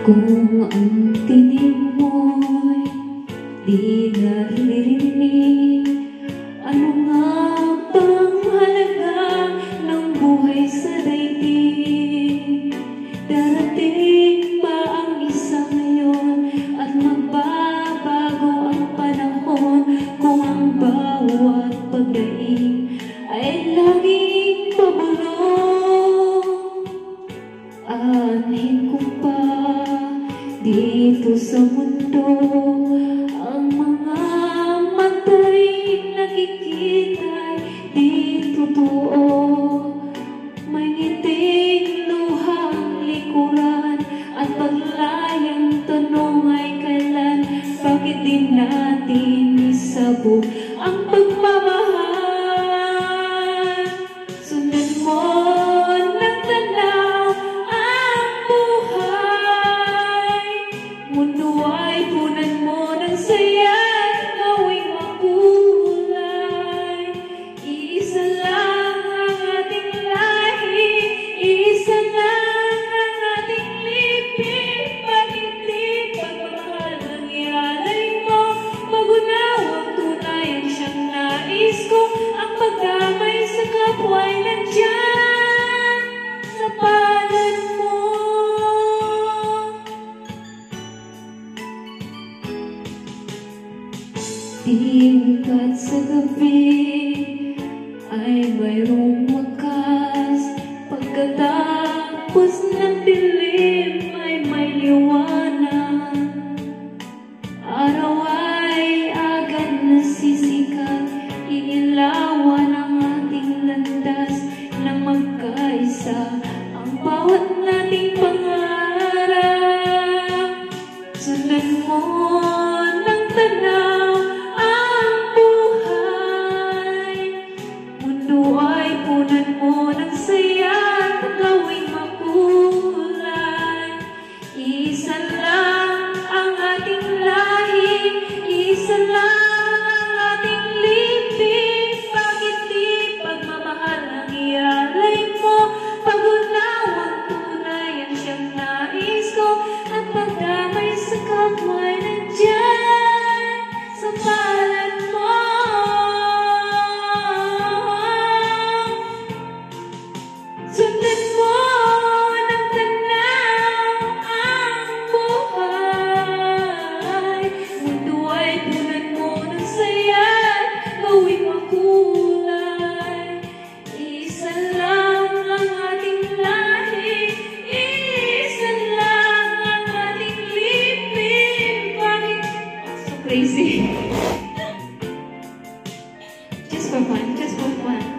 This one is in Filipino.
Kung ang tinig mo'y di naririnig, ano nga bang halaga ng buhay sa daigdig? Darating ba ang isang ngayon at magbabago ang panahon kung ang bawat pagdaing ay laging pabulong? Aanhin ko pa dito sa mundo ang mga mata'y nakikita'y di totoo. May ngiting luhang likuran at paglayang tanong ay kailan, bakit di natin isabog ang pagmamahal? Sundan mo ng tanaw ang buhay, mundo ay punan mo ng saya at gawing makulay. Iisa lang ang ating lahi, iisa lang ang ating libing. Bakit di pagmamahal ang ialay mo? Magunawang tunay ang siyang nais ko, ang pagdamay sa kapwa'y nandyan sa palad mo. Tingkat sa gabi ay mayroong wakas, pagkatapos ng dilim ay may liwanag. Araw ay agad nasisikat, inilawan ang ating landas na magkaisa ang bawat nating pangarap. Sundan mo ng tanaw ang buhay, mundo ay punan mo ng saya at gawing makulay. Isa lang ang ating lahi, isa lang ang ating libing. Bakit di pagmamahal ang ialay mo? Pag-unawang tunay ang siyang nais ko, at pagdamay sa kapwa'y nandyan sa palad mo. Sundan mo ng tanaw ang buhay, mundo ay punan mo ng saya at gawing makulay. Isa lang ang ating lahi, isa lang ang ating libing. Bakit so crazy? Just for fun, just for fun.